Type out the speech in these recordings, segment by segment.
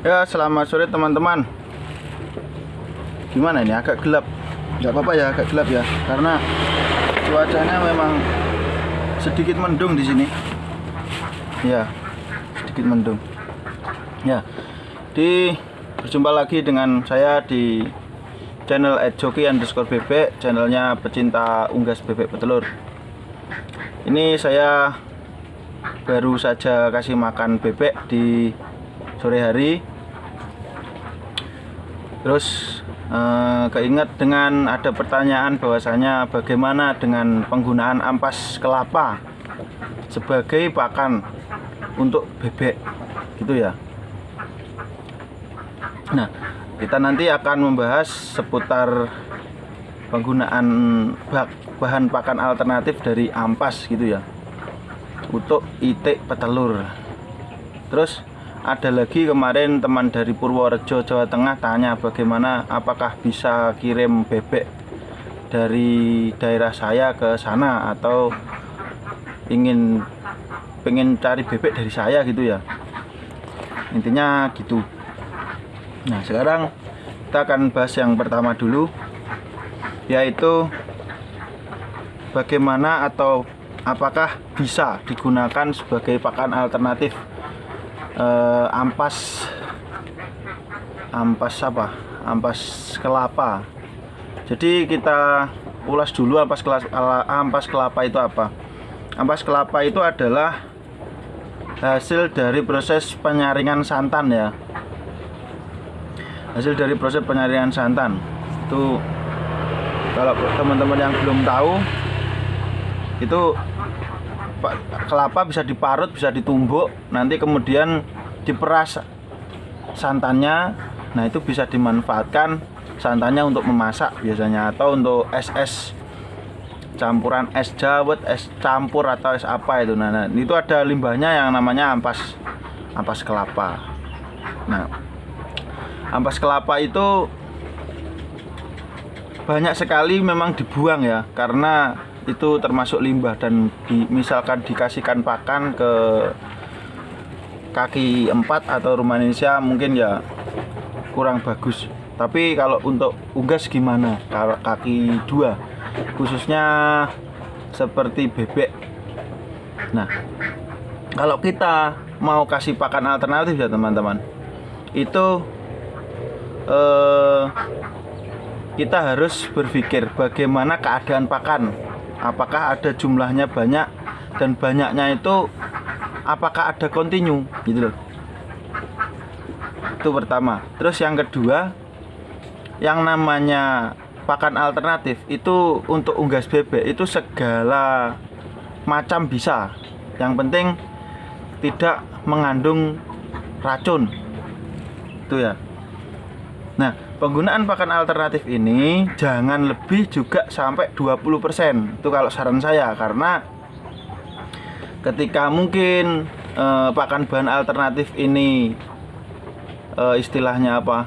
Ya, selamat sore teman-teman. Gimana ini? Agak gelap. Nggak apa-apa ya, agak gelap ya, karena cuacanya memang sedikit mendung di sini. Ya, sedikit mendung. Ya, berjumpa lagi dengan saya di channel @joki_bebek, channelnya pecinta unggas bebek petelur. Ini saya baru saja kasih makan bebek di sore hari. Terus keinget dengan ada pertanyaan bahwasanya bagaimana dengan penggunaan ampas kelapa sebagai pakan untuk bebek gitu ya. Nah, kita nanti akan membahas seputar penggunaan bahan pakan alternatif dari ampas gitu ya untuk itik petelur. Terus ada lagi kemarin teman dari Purworejo, Jawa Tengah tanya bagaimana apakah bisa kirim bebek dari daerah saya ke sana atau pengen cari bebek dari saya gitu ya. Intinya gitu. Nah, sekarang kita akan bahas yang pertama dulu, yaitu bagaimana atau apakah bisa digunakan sebagai pakan alternatif ampas kelapa. Jadi kita ulas dulu ampas kelapa itu apa. Ampas kelapa itu adalah hasil dari proses penyaringan santan ya. Hasil dari proses penyaringan santan. Itu kalau teman-teman yang belum tahu, itu kelapa bisa diparut, bisa ditumbuk, nanti kemudian diperas santannya. Nah, itu bisa dimanfaatkan santannya untuk memasak biasanya, atau untuk es campuran es dawet, es campur atau es apa itu. Nah, itu ada limbahnya yang namanya ampas kelapa. Nah, ampas kelapa itu banyak sekali memang dibuang ya, karena itu termasuk limbah dan misalkan dikasihkan pakan ke kaki 4 atau rumanesia mungkin ya kurang bagus. Tapi kalau untuk unggas gimana? Kalau kaki 2 khususnya seperti bebek. Nah, kalau kita mau kasih pakan alternatif ya teman-teman, itu kita harus berpikir bagaimana keadaan pakan. Apakah ada jumlahnya banyak, dan banyaknya itu apakah ada kontinu gitu loh. Itu pertama. Terus yang kedua, yang namanya pakan alternatif itu untuk unggas bebek itu segala macam bisa. Yang penting tidak mengandung racun. Itu ya. Nah, penggunaan pakan alternatif ini jangan lebih juga sampai 20%. Itu kalau saran saya, karena ketika mungkin pakan bahan alternatif ini istilahnya apa?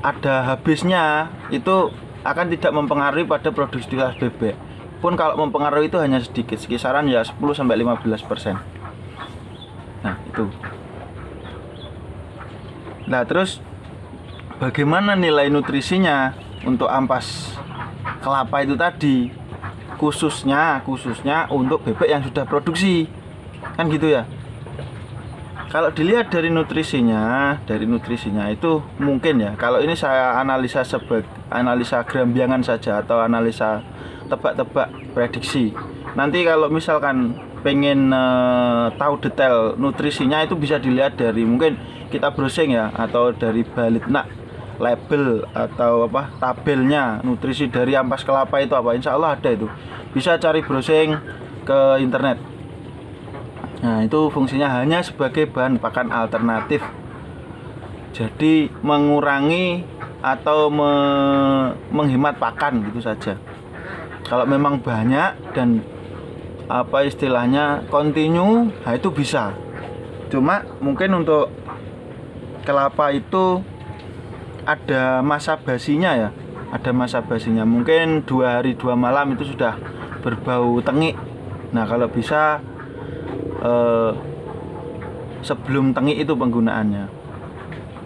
Ada habisnya, itu akan tidak mempengaruhi pada produktivitas bebek. Pun kalau mempengaruhi itu hanya sedikit, kisaran ya 10-15%. Nah, itu. Nah, terus bagaimana nilai nutrisinya untuk ampas kelapa itu tadi, khususnya untuk bebek yang sudah produksi, kan gitu ya. Kalau dilihat dari nutrisinya itu mungkin ya, kalau ini saya analisa analisa gerambiangan saja atau analisa tebak-tebak prediksi. Nanti kalau misalkan pengen tahu detail nutrisinya, itu bisa dilihat dari mungkin kita browsing ya, atau dari Balitnak label atau apa tabelnya nutrisi dari ampas kelapa itu apa, insya Allah ada itu, bisa cari browsing ke internet. Nah, itu fungsinya hanya sebagai bahan pakan alternatif, jadi mengurangi atau menghemat pakan gitu saja. Kalau memang banyak dan apa istilahnya kontinu, nah itu bisa. Cuma mungkin untuk kelapa itu ada masa basinya ya, mungkin 2 hari 2 malam itu sudah berbau tengik. Nah, kalau bisa sebelum tengik itu penggunaannya.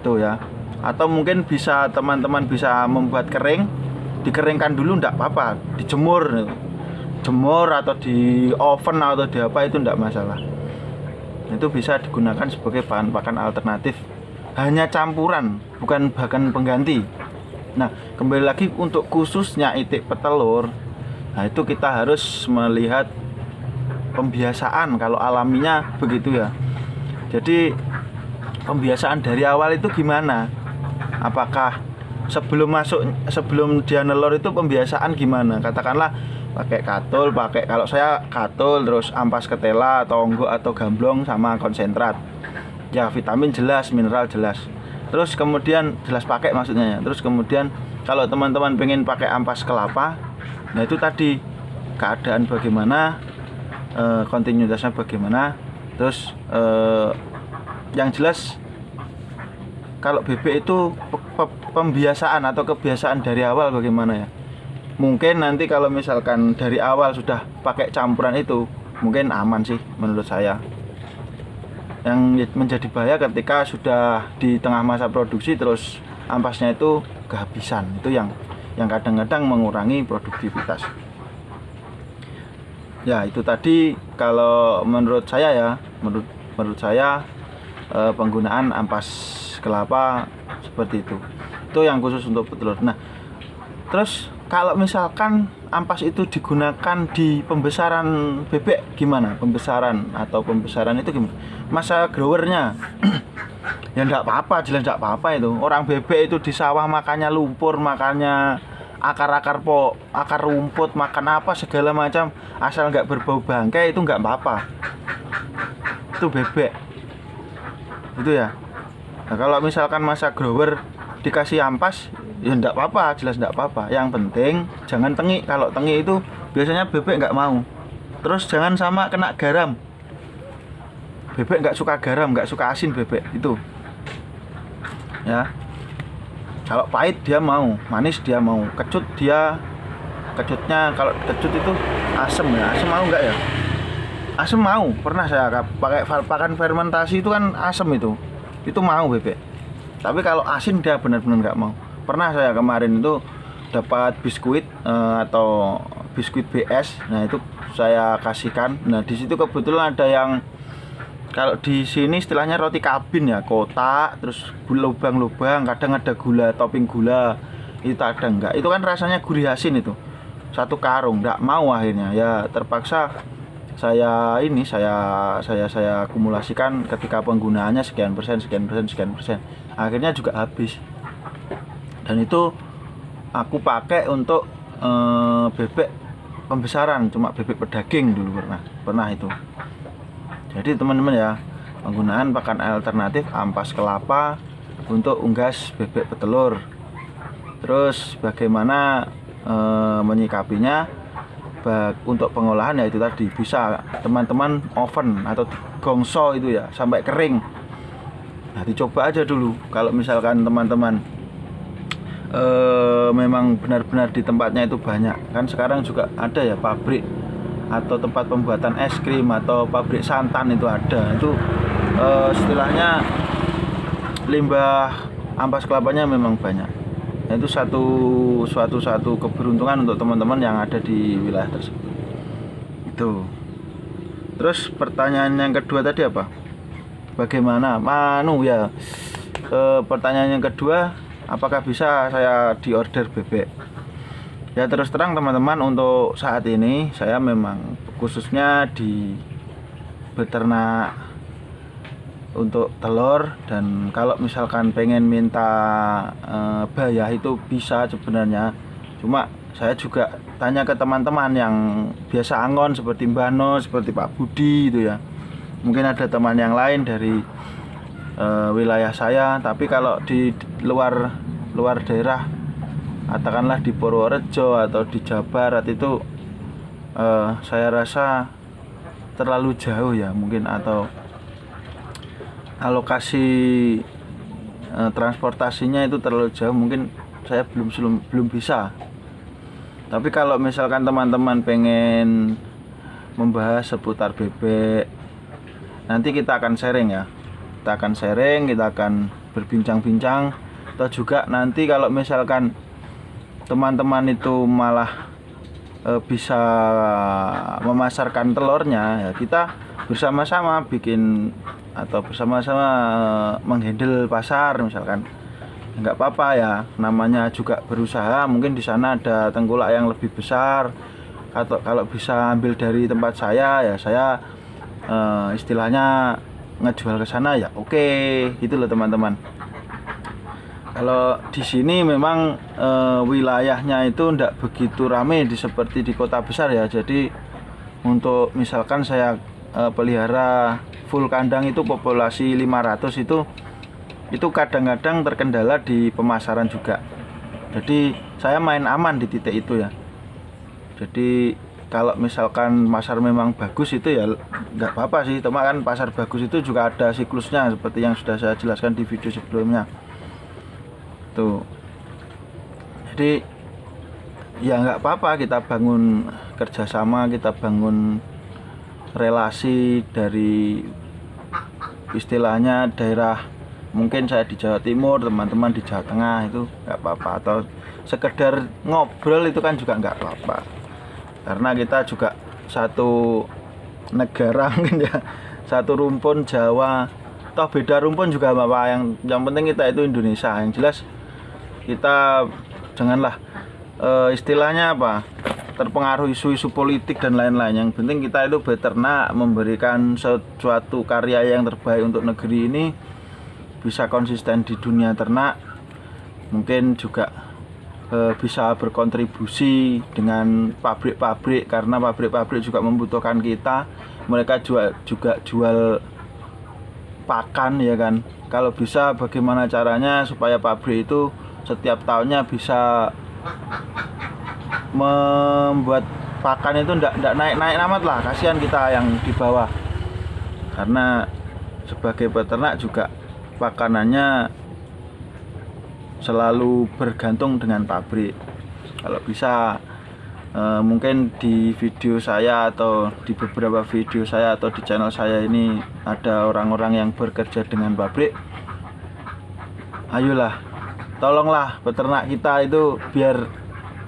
Itu ya. Atau mungkin bisa teman-teman bisa membuat kering, dikeringkan dulu enggak apa-apa, dijemur. Jemur atau di oven atau di apa itu enggak masalah. Itu bisa digunakan sebagai bahan pakan alternatif. Hanya campuran, bukan bahan pengganti. Nah, kembali lagi untuk khususnya itik petelur. Nah, itu kita harus melihat pembiasaan kalau alaminya begitu ya. Jadi pembiasaan dari awal itu gimana? Apakah sebelum dia nelur itu pembiasaan gimana? Katakanlah pakai katul, kalau saya katul terus ampas ketela, tonggok atau gamblong sama konsentrat. Ya, vitamin jelas, mineral jelas. Terus kemudian jelas pakai maksudnya ya. Terus kemudian kalau teman-teman pengen pakai ampas kelapa, nah itu tadi keadaan bagaimana, kontinuitasnya bagaimana. Terus yang jelas kalau bebek itu pembiasaan atau kebiasaan dari awal bagaimana ya. Mungkin nanti kalau misalkan dari awal sudah pakai campuran itu mungkin aman sih menurut saya. Yang menjadi bahaya ketika sudah di tengah masa produksi terus ampasnya itu kehabisan. Itu yang kadang-kadang mengurangi produktivitas. Ya, itu tadi kalau menurut saya ya, menurut saya penggunaan ampas kelapa seperti itu. Itu yang khusus untuk petelur. Nah, terus kalau misalkan ampas itu digunakan di pembesaran bebek gimana? Pembesaran itu gimana? Masa growernya ya enggak apa-apa, jelas enggak apa-apa itu. Orang bebek itu di sawah makannya lumpur, makannya akar rumput, makan apa segala macam, asal enggak berbau bangkai itu enggak apa-apa. Itu bebek. Itu ya. Nah, kalau misalkan masa grower dikasih ampas ya enggak apa-apa, jelas enggak apa-apa. Yang penting jangan tengik. Kalau tengik itu biasanya bebek enggak mau. Terus jangan sama kena garam. Bebek enggak suka garam, enggak suka asin bebek itu. Ya. Kalau pahit dia mau, manis dia mau, kecutnya kalau kecut itu asem ya. Asem mau enggak ya? Asem mau. Pernah saya pakai pakan fermentasi itu kan asem itu. Itu mau bebek. Tapi kalau asin dia benar-benar enggak mau. Pernah saya kemarin itu dapat biskuit atau biskuit BS. Nah, itu saya kasihkan. Nah, di situ kebetulan ada yang kalau di sini istilahnya roti kabin ya, kotak, terus lubang-lubang, kadang ada gula, topping gula, itu ada enggak. Itu kan rasanya gurih asin itu. Satu karung, enggak mau akhirnya. Ya terpaksa saya akumulasikan ketika penggunaannya sekian persen. Akhirnya juga habis. Dan itu aku pakai untuk bebek pembesaran, cuma bebek pedaging dulu pernah itu. Jadi teman-teman ya, penggunaan pakan alternatif ampas kelapa untuk unggas bebek petelur. Terus bagaimana menyikapinya untuk pengolahan ya itu tadi, bisa teman-teman oven atau gongso itu ya sampai kering. Nah, dicoba aja dulu. Kalau misalkan teman-teman memang benar-benar di tempatnya itu banyak, kan sekarang juga ada ya pabrik atau tempat pembuatan es krim atau pabrik santan itu ada. Itu istilahnya limbah ampas kelapanya memang banyak. Nah, itu suatu keberuntungan untuk teman-teman yang ada di wilayah tersebut. Itu. Terus pertanyaan yang kedua tadi apa? Bagaimana? Pertanyaan yang kedua, apakah bisa saya diorder bebek? Ya terus terang teman-teman, untuk saat ini saya memang khususnya di beternak untuk telur. Dan kalau misalkan pengen minta bayar itu bisa sebenarnya. Cuma saya juga tanya ke teman-teman yang biasa angon seperti Mbah No, seperti Pak Budi itu ya. Mungkin ada teman yang lain dari wilayah saya, tapi kalau di luar daerah, katakanlah di Purworejo atau di Jawa Barat itu saya rasa terlalu jauh ya mungkin, atau alokasi transportasinya itu terlalu jauh, mungkin saya belum bisa. Tapi kalau misalkan teman-teman pengen membahas seputar bebek, nanti kita akan sharing ya. Kita akan berbincang-bincang, atau juga nanti kalau misalkan teman-teman itu malah bisa memasarkan telurnya, ya kita bersama-sama bikin atau bersama-sama menghandle pasar misalkan. Nggak apa-apa ya, namanya juga berusaha. Mungkin di sana ada tengkulak yang lebih besar, atau kalau bisa ambil dari tempat saya ya saya istilahnya ngejual ke sana ya oke, gitu loh teman-teman. Kalau di sini memang wilayahnya itu ndak begitu ramai seperti di kota besar ya. Jadi untuk misalkan saya pelihara full kandang itu populasi 500 itu kadang-kadang terkendala di pemasaran juga. Jadi saya main aman di titik itu ya. Jadi kalau misalkan pasar memang bagus itu ya nggak apa-apa sih, cuma kan pasar bagus itu juga ada siklusnya seperti yang sudah saya jelaskan di video sebelumnya tuh. Jadi ya nggak apa-apa, kita bangun kerjasama, kita bangun relasi dari istilahnya daerah. Mungkin saya di Jawa Timur, teman-teman di Jawa Tengah, itu nggak apa-apa. Atau sekedar ngobrol itu kan juga nggak apa-apa. Karena kita juga satu negara mungkin ya, satu rumpun Jawa. Toh beda rumpun juga apa-apa. Yang penting kita itu Indonesia. Yang jelas kita janganlah istilahnya apa, terpengaruh isu-isu politik dan lain-lain. Yang penting kita itu beternak, memberikan suatu karya yang terbaik untuk negeri ini, bisa konsisten di dunia ternak, mungkin juga bisa berkontribusi dengan pabrik-pabrik, karena pabrik-pabrik juga membutuhkan kita. Mereka juga jual pakan ya kan. Kalau bisa bagaimana caranya supaya pabrik itu setiap tahunnya bisa membuat pakan itu ndak naik-naik amat lah, kasihan kita yang di bawah. Karena sebagai peternak juga pakanannya selalu bergantung dengan pabrik. Kalau bisa mungkin di video saya atau di beberapa video saya atau di channel saya ini ada orang-orang yang bekerja dengan pabrik, ayolah tolonglah peternak kita itu biar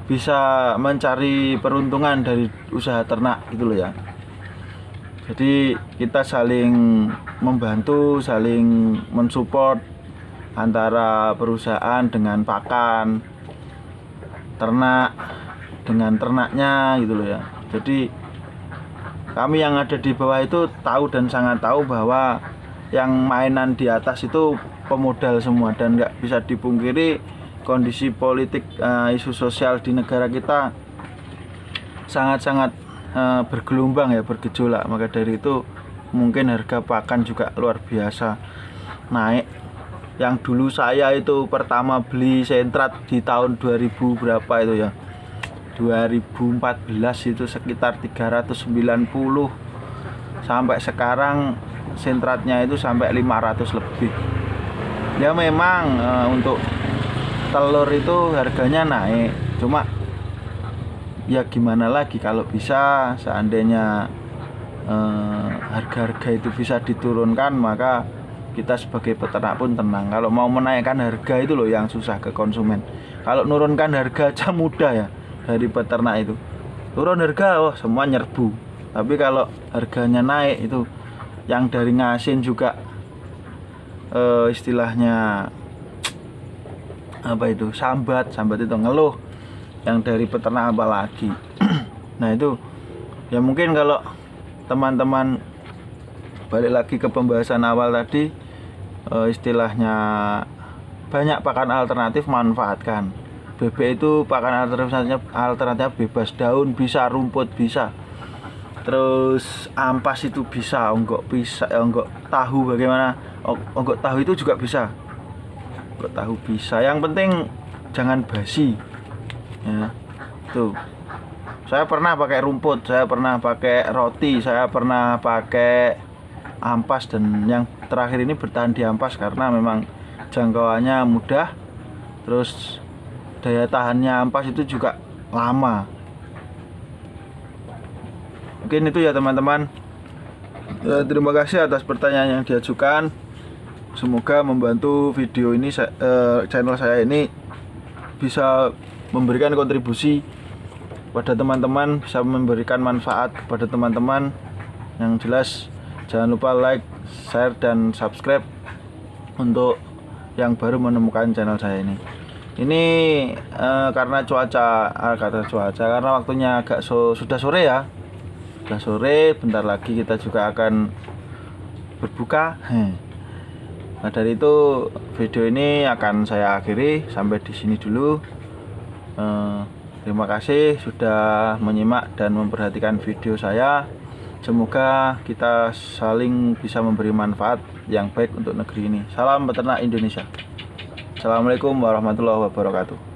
bisa mencari peruntungan dari usaha ternak gitu loh ya. Jadi kita saling membantu, saling mensupport antara perusahaan dengan pakan, ternak dengan ternaknya gitu loh ya. Jadi kami yang ada di bawah itu tahu dan sangat tahu bahwa yang mainan di atas itu pemodal semua, dan nggak bisa dipungkiri kondisi politik, isu sosial di negara kita sangat-sangat bergelombang ya, bergejolak. Maka dari itu mungkin harga pakan juga luar biasa naik. Yang dulu saya itu pertama beli sentrat di tahun 2000 berapa itu ya, 2014 itu sekitar 390, sampai sekarang sentratnya itu sampai 500 lebih. Ya memang untuk telur itu harganya naik, cuma ya gimana lagi, kalau bisa seandainya harga-harga itu bisa diturunkan, maka kita sebagai peternak pun tenang. Kalau mau menaikkan harga itu loh yang susah ke konsumen. Kalau nurunkan harga aja mudah ya, dari peternak itu turun harga, oh semua nyerbu. Tapi kalau harganya naik itu, yang dari ngasin juga istilahnya apa itu, sambat itu ngeluh, yang dari peternak apalagi. Nah itu ya, mungkin kalau teman-teman balik lagi ke pembahasan awal tadi, istilahnya banyak pakan alternatif, manfaatkan. Bebek itu pakan alternatif bebas daun, bisa rumput bisa, terus ampas itu bisa, onggok bisa, onggok tahu bagaimana, onggok tahu itu juga bisa, onggok tahu bisa. Yang penting jangan basi ya. Tuh, saya pernah pakai rumput, saya pernah pakai roti, saya pernah pakai ampas, dan yang terakhir ini bertahan di ampas karena memang jangkauannya mudah, terus daya tahannya ampas itu juga lama. Mungkin itu ya teman-teman. Ya, terima kasih atas pertanyaan yang diajukan. Semoga membantu video ini, channel saya ini bisa memberikan kontribusi pada teman-teman, bisa memberikan manfaat kepada teman-teman. Yang jelas jangan lupa like, share, dan subscribe untuk yang baru menemukan channel saya ini. Ini karena karena waktunya agak sudah sore ya. Sudah sore, bentar lagi kita juga akan berbuka. Nah, dari itu video ini akan saya akhiri sampai di sini dulu. Terima kasih sudah menyimak dan memperhatikan video saya. Semoga kita saling bisa memberi manfaat yang baik untuk negeri ini. Salam peternak Indonesia. Assalamualaikum warahmatullahi wabarakatuh.